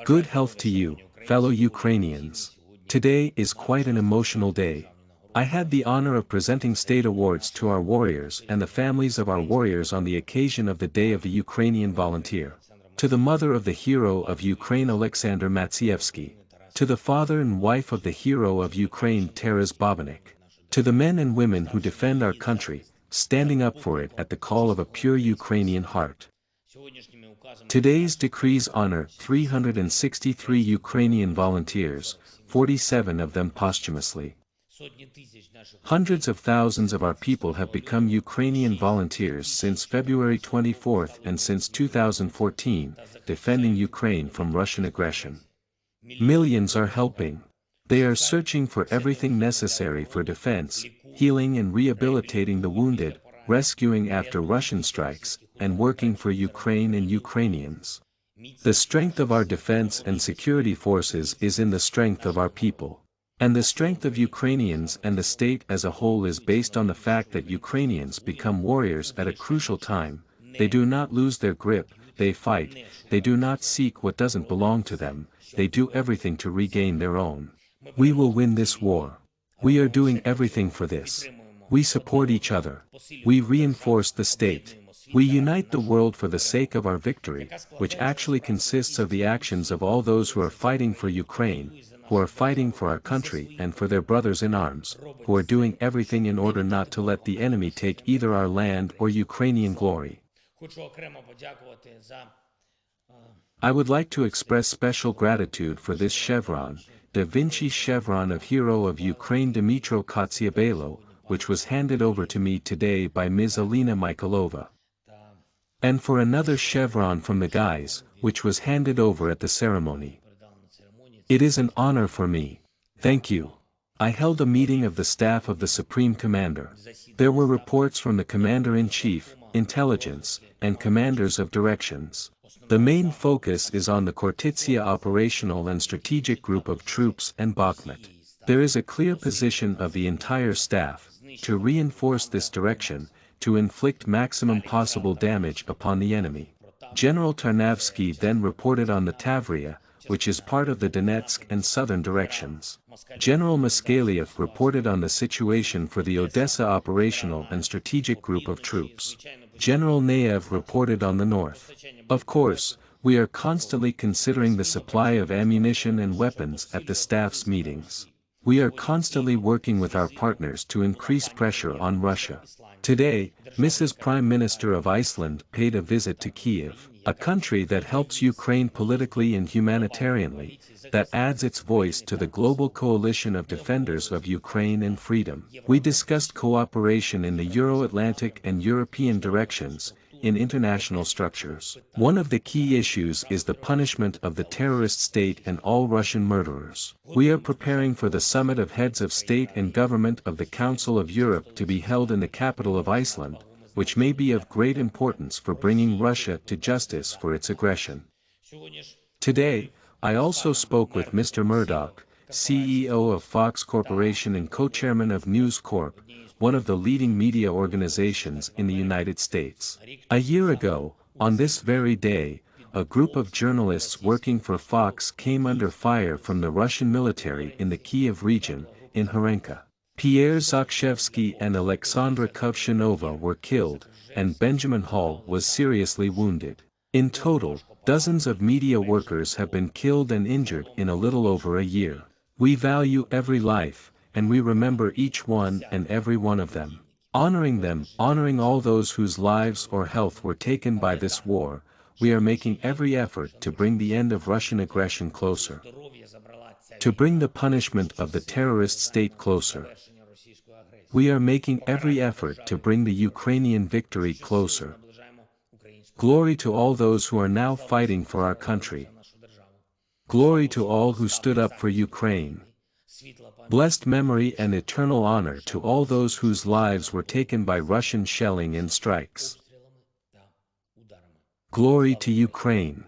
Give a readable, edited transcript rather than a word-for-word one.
Good health to you, fellow Ukrainians. Today is quite an emotional day. I had the honor of presenting state awards to our warriors and the families of our warriors on the occasion of the Day of the Ukrainian Volunteer. To the mother of the hero of Ukraine Alexander Matsievsky. To the father and wife of the hero of Ukraine Taras Bobanik. To the men and women who defend our country, standing up for it at the call of a pure Ukrainian heart. Today's decrees honor 363 Ukrainian volunteers, 47 of them posthumously. Hundreds of thousands of our people have become Ukrainian volunteers since February 24 and since 2014, defending Ukraine from Russian aggression. Millions are helping. They are searching for everything necessary for defense, healing and rehabilitating the wounded, rescuing after Russian strikes, and working for Ukraine and Ukrainians. The strength of our defense and security forces is in the strength of our people. And the strength of Ukrainians and the state as a whole is based on the fact that Ukrainians become warriors at a crucial time. They do not lose their grip, they fight, they do not seek what doesn't belong to them, they do everything to regain their own. We will win this war. We are doing everything for this. We support each other. We reinforce the state. We unite the world for the sake of our victory, which actually consists of the actions of all those who are fighting for Ukraine, who are fighting for our country and for their brothers in arms, who are doing everything in order not to let the enemy take either our land or Ukrainian glory. I would like to express special gratitude for this chevron, Da Vinci chevron of Hero of Ukraine Dmytro Kotsiabelo, which was handed over to me today by Ms. Alina Michailova. And for another chevron from the guys, which was handed over at the ceremony. It is an honor for me. Thank you. I held a meeting of the staff of the Supreme Commander. There were reports from the Commander-in-Chief, Intelligence, and Commanders of Directions. The main focus is on the Khortytsia Operational and Strategic Group of Troops and Bakhmut. There is a clear position of the entire staff, to reinforce this direction, to inflict maximum possible damage upon the enemy. General Tarnavsky then reported on the Tavria, which is part of the Donetsk and southern directions. General Moskalev reported on the situation for the Odessa Operational and Strategic Group of Troops. General Naev reported on the north. Of course, we are constantly considering the supply of ammunition and weapons at the staff's meetings. We are constantly working with our partners to increase pressure on Russia. Today, Mrs. Prime Minister of Iceland paid a visit to Kiev, a country that helps Ukraine politically and humanitarianly, that adds its voice to the global coalition of defenders of Ukraine and freedom. We discussed cooperation in the Euro-Atlantic and European directions, in international structures. One of the key issues is the punishment of the terrorist state and all Russian murderers. We are preparing for the summit of heads of state and government of the Council of Europe to be held in the capital of Iceland, which may be of great importance for bringing Russia to justice for its aggression. Today, I also spoke with Mr. Murdoch, CEO of Fox Corporation and co-chairman of News Corp, one of the leading media organizations in the United States. A year ago, on this very day, a group of journalists working for Fox came under fire from the Russian military in the Kiev region, in Horenka. Pierre Zakshevsky and Alexandra Kovshanova were killed, and Benjamin Hall was seriously wounded. In total, dozens of media workers have been killed and injured in a little over a year. We value every life, and we remember each one and every one of them. Honoring all those whose lives or health were taken by this war, we are making every effort to bring the end of Russian aggression closer. To bring the punishment of the terrorist state closer. We are making every effort to bring the Ukrainian victory closer. Glory to all those who are now fighting for our country. Glory to all who stood up for Ukraine. Blessed memory and eternal honor to all those whose lives were taken by Russian shelling and strikes. Glory to Ukraine.